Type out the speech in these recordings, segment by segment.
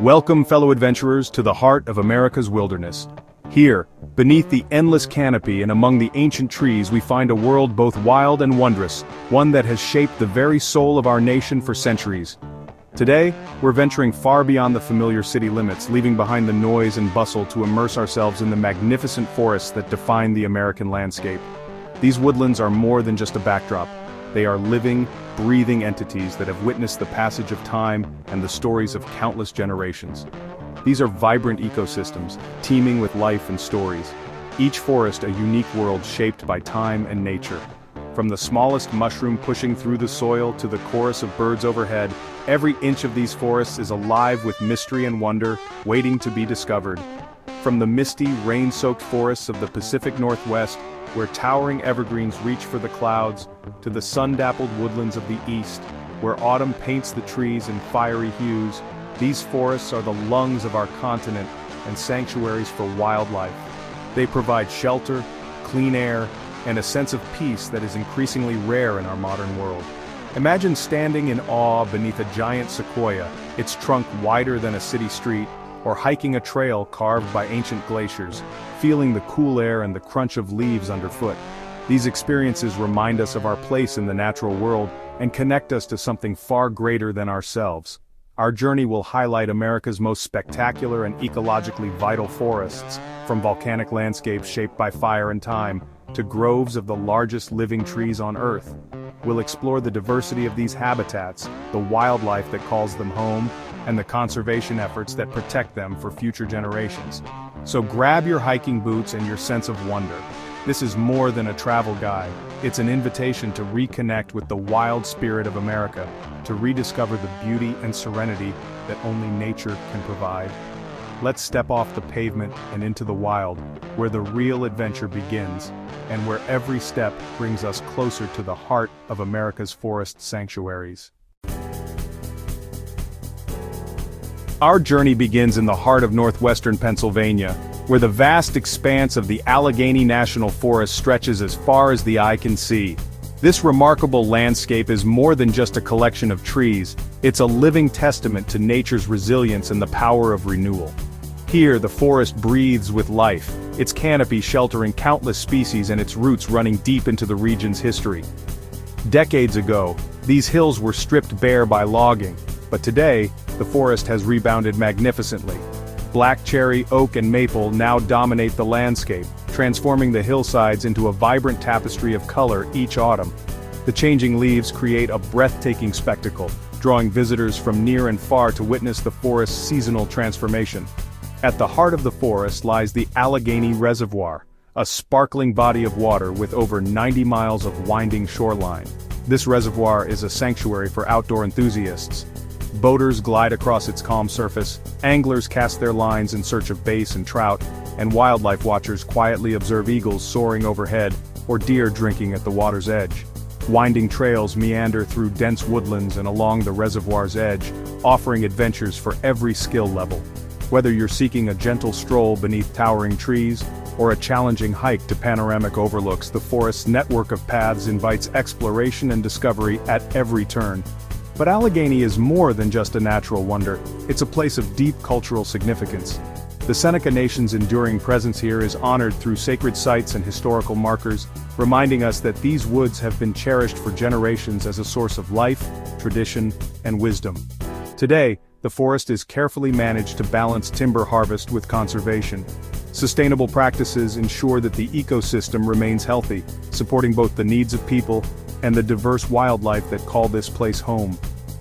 Welcome, fellow adventurers, to the heart of America's wilderness. Here, beneath the endless canopy and among the ancient trees, we find a world both wild and wondrous, one that has shaped the very soul of our nation for centuries. Today, we're venturing far beyond the familiar city limits, leaving behind the noise and bustle to immerse ourselves in the magnificent forests that define the American landscape. These woodlands are more than just a backdrop. They are living, breathing entities that have witnessed the passage of time and the stories of countless generations. These are vibrant ecosystems, teeming with life and stories. Each forest a unique world shaped by time and nature. From the smallest mushroom pushing through the soil to the chorus of birds overhead, every inch of these forests is alive with mystery and wonder, waiting to be discovered. From the misty, rain-soaked forests of the Pacific Northwest, where towering evergreens reach for the clouds, to the sun-dappled woodlands of the east, where autumn paints the trees in fiery hues, these forests are the lungs of our continent and sanctuaries for wildlife. They provide shelter, clean air, and a sense of peace that is increasingly rare in our modern world. Imagine standing in awe beneath a giant sequoia, its trunk wider than a city street, or hiking a trail carved by ancient glaciers, feeling the cool air and the crunch of leaves underfoot. These experiences remind us of our place in the natural world and connect us to something far greater than ourselves. Our journey will highlight America's most spectacular and ecologically vital forests, from volcanic landscapes shaped by fire and time, to groves of the largest living trees on Earth. We'll explore the diversity of these habitats, the wildlife that calls them home, and the conservation efforts that protect them for future generations. So grab your hiking boots and your sense of wonder. This is more than a travel guide. It's an invitation to reconnect with the wild spirit of America, to rediscover the beauty and serenity that only nature can provide. Let's step off the pavement and into the wild, where the real adventure begins, and where every step brings us closer to the heart of America's forest sanctuaries. Our journey begins in the heart of northwestern Pennsylvania, where the vast expanse of the Allegheny National Forest stretches as far as the eye can see. This remarkable landscape is more than just a collection of trees, it's a living testament to nature's resilience and the power of renewal. Here, the forest breathes with life, its canopy sheltering countless species and its roots running deep into the region's history. Decades ago, these hills were stripped bare by logging, but today, the forest has rebounded magnificently. Black cherry, oak and maple now dominate the landscape, transforming the hillsides into a vibrant tapestry of color each autumn. The changing leaves create a breathtaking spectacle, drawing visitors from near and far to witness the forest's seasonal transformation. At the heart of the forest lies the Allegheny Reservoir, a sparkling body of water with over 90 miles of winding shoreline. This reservoir is a sanctuary for outdoor enthusiasts. Boaters glide across its calm surface, anglers cast their lines in search of bass and trout, and wildlife watchers quietly observe eagles soaring overhead or deer drinking at the water's edge. Winding trails meander through dense woodlands and along the reservoir's edge, offering adventures for every skill level. Whether you're seeking a gentle stroll beneath towering trees, or a challenging hike to panoramic overlooks, the forest's network of paths invites exploration and discovery at every turn. But Allegheny is more than just a natural wonder, it's a place of deep cultural significance. The Seneca Nation's enduring presence here is honored through sacred sites and historical markers, reminding us that these woods have been cherished for generations as a source of life, tradition, and wisdom. Today, the forest is carefully managed to balance timber harvest with conservation. Sustainable practices ensure that the ecosystem remains healthy, supporting both the needs of people and the diverse wildlife that call this place home.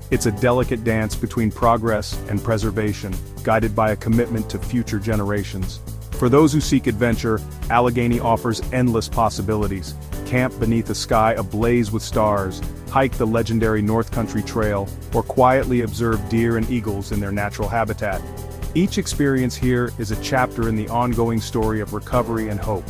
It's a delicate dance between progress and preservation, guided by a commitment to future generations. For those who seek adventure, Allegheny offers endless possibilities. Camp beneath a sky ablaze with stars, hike the legendary North Country Trail, or quietly observe deer and eagles in their natural habitat. Each experience here is a chapter in the ongoing story of recovery and hope.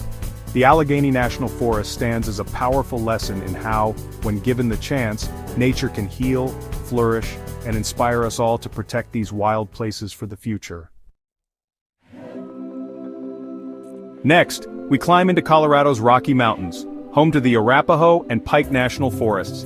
The Allegheny National Forest stands as a powerful lesson in how, when given the chance, nature can heal, flourish, and inspire us all to protect these wild places for the future. Next, we climb into Colorado's Rocky Mountains, home to the Arapaho and Pike National Forests.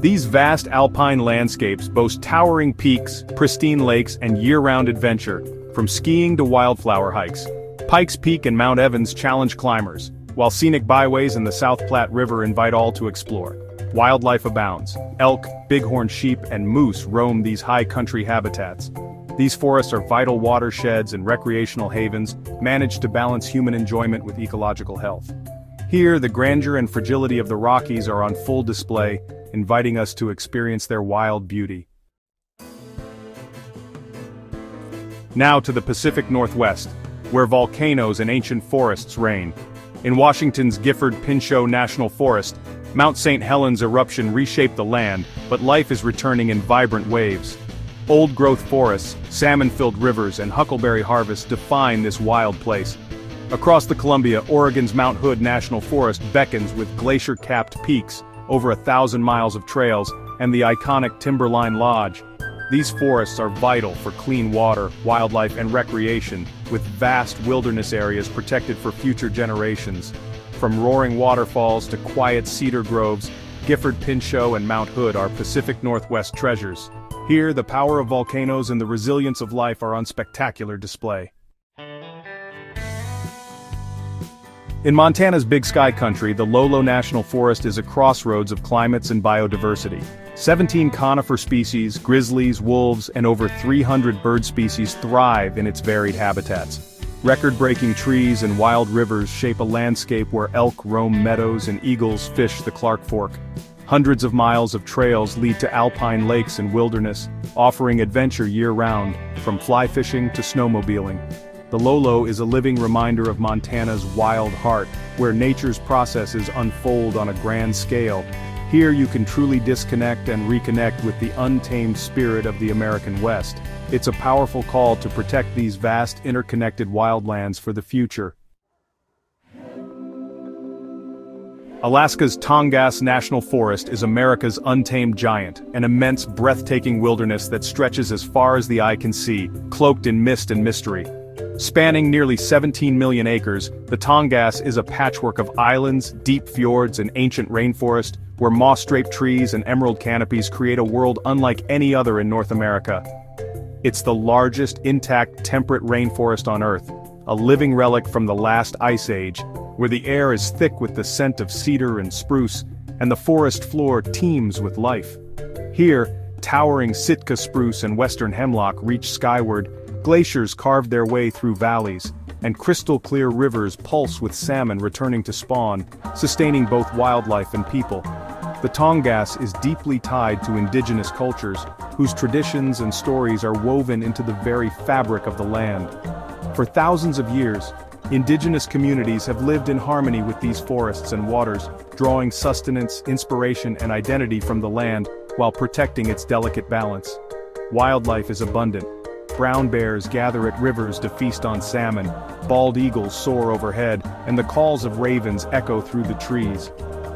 These vast alpine landscapes boast towering peaks, pristine lakes, and year-round adventure, from skiing to wildflower hikes. Pikes Peak and Mount Evans challenge climbers, while scenic byways and the South Platte River invite all to explore. Wildlife abounds. Elk, bighorn sheep, and moose roam these high-country habitats. These forests are vital watersheds and recreational havens, managed to balance human enjoyment with ecological health. Here, the grandeur and fragility of the Rockies are on full display, inviting us to experience their wild beauty. Now to the Pacific Northwest, where volcanoes and ancient forests reign. In Washington's Gifford-Pinchot National Forest, Mount St. Helens eruption reshaped the land, but life is returning in vibrant waves. Old-growth forests, salmon-filled rivers, and huckleberry harvests define this wild place. Across the Columbia, Oregon's Mount Hood National Forest beckons with glacier-capped peaks, over 1,000 miles of trails, and the iconic Timberline Lodge. These forests are vital for clean water, wildlife, and recreation, with vast wilderness areas protected for future generations. From roaring waterfalls to quiet cedar groves, Gifford-Pinchot and Mount Hood are Pacific Northwest treasures. Here, the power of volcanoes and the resilience of life are on spectacular display. In Montana's Big Sky Country, the Lolo National Forest is a crossroads of climates and biodiversity. 17 conifer species, grizzlies, wolves, and over 300 bird species thrive in its varied habitats. Record-breaking trees and wild rivers shape a landscape where elk roam meadows and eagles fish the Clark Fork. Hundreds of miles of trails lead to alpine lakes and wilderness, offering adventure year-round, from fly fishing to snowmobiling. The Lolo is a living reminder of Montana's wild heart, where nature's processes unfold on a grand scale. Here you can truly disconnect and reconnect with the untamed spirit of the American West. It's a powerful call to protect these vast interconnected wildlands for the future. Alaska's Tongass National Forest is America's untamed giant, an immense, breathtaking wilderness that stretches as far as the eye can see, cloaked in mist and mystery. Spanning nearly 17 million acres, the Tongass is a patchwork of islands, deep fjords, and ancient rainforest, where moss-draped trees and emerald canopies create a world unlike any other in North America. It's the largest intact temperate rainforest on Earth, a living relic from the last ice age, where the air is thick with the scent of cedar and spruce, and the forest floor teems with life. Here, towering Sitka spruce and western hemlock reach skyward, glaciers carve their way through valleys, and crystal-clear rivers pulse with salmon returning to spawn, sustaining both wildlife and people. The Tongass is deeply tied to indigenous cultures, whose traditions and stories are woven into the very fabric of the land. For thousands of years, indigenous communities have lived in harmony with these forests and waters, drawing sustenance, inspiration, and identity from the land, while protecting its delicate balance. Wildlife is abundant. Brown bears gather at rivers to feast on salmon, bald eagles soar overhead, and the calls of ravens echo through the trees.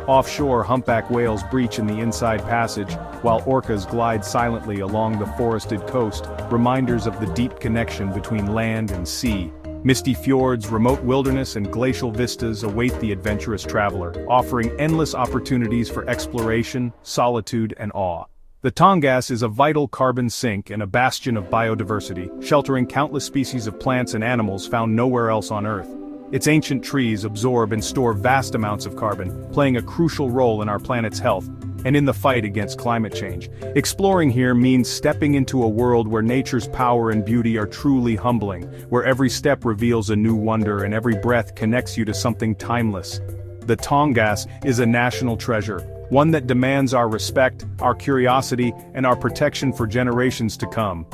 Offshore, humpback whales breach in the inside passage, while orcas glide silently along the forested coast, reminders of the deep connection between land and sea. Misty fjords, remote wilderness, and glacial vistas await the adventurous traveler, offering endless opportunities for exploration, solitude, and awe. The Tongass is a vital carbon sink and a bastion of biodiversity, sheltering countless species of plants and animals found nowhere else on Earth. Its ancient trees absorb and store vast amounts of carbon, playing a crucial role in our planet's health, and in the fight against climate change. Exploring here means stepping into a world where nature's power and beauty are truly humbling, where every step reveals a new wonder and every breath connects you to something timeless. The Tongass is a national treasure, one that demands our respect, our curiosity, and our protection for generations to come.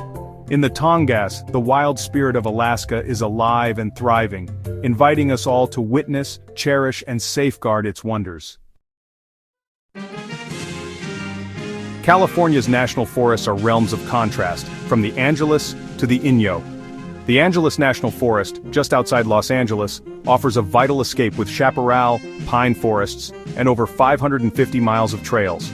In the Tongass, the wild spirit of Alaska is alive and thriving, inviting us all to witness, cherish, and safeguard its wonders. California's national forests are realms of contrast, from the Angeles to the Inyo. The Angeles National Forest, just outside Los Angeles, offers a vital escape with chaparral, pine forests, and over 550 miles of trails.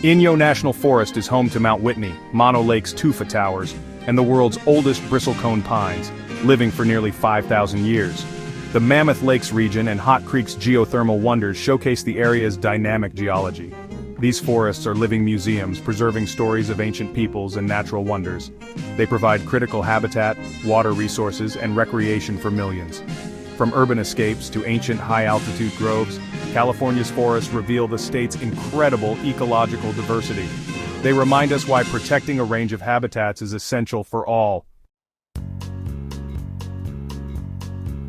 Inyo National Forest is home to Mount Whitney, Mono Lake's tufa towers, and the world's oldest bristlecone pines, living for nearly 5,000 years. The Mammoth Lakes region and Hot Creek's geothermal wonders showcase the area's dynamic geology. These forests are living museums preserving stories of ancient peoples and natural wonders. They provide critical habitat, water resources, and recreation for millions. From urban escapes to ancient high-altitude groves, California's forests reveal the state's incredible ecological diversity. They remind us why protecting a range of habitats is essential for all.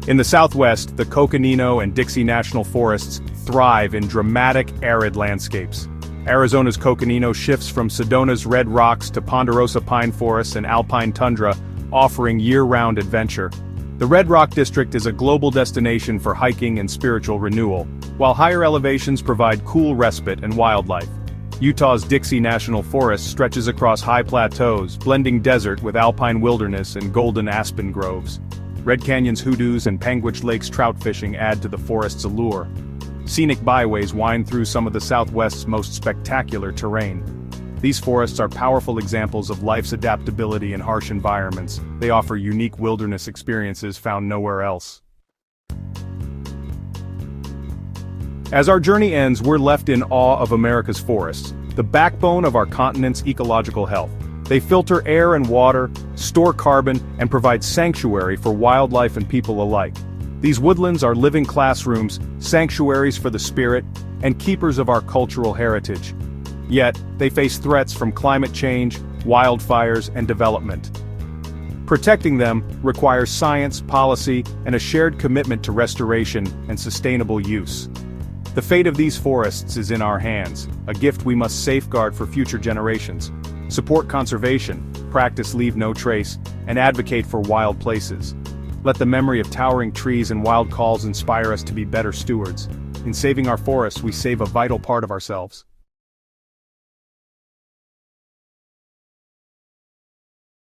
In the Southwest, the Coconino and Dixie National Forests thrive in dramatic, arid landscapes. Arizona's Coconino shifts from Sedona's red rocks to ponderosa pine forests and alpine tundra, offering year-round adventure. The Red Rock District is a global destination for hiking and spiritual renewal, while higher elevations provide cool respite and wildlife. Utah's Dixie National Forest stretches across high plateaus, blending desert with alpine wilderness and golden aspen groves. Red Canyon's hoodoos and Panguitch Lake's trout fishing add to the forest's allure. Scenic byways wind through some of the Southwest's most spectacular terrain. These forests are powerful examples of life's adaptability in harsh environments. They offer unique wilderness experiences found nowhere else. As our journey ends, we're left in awe of America's forests, the backbone of our continent's ecological health. They filter air and water, store carbon, and provide sanctuary for wildlife and people alike. These woodlands are living classrooms, sanctuaries for the spirit, and keepers of our cultural heritage. Yet, they face threats from climate change, wildfires, and development. Protecting them requires science, policy, and a shared commitment to restoration and sustainable use. The fate of these forests is in our hands, a gift we must safeguard for future generations. Support conservation, practice leave no trace, and advocate for wild places. Let the memory of towering trees and wild calls inspire us to be better stewards. In saving our forests, we save a vital part of ourselves.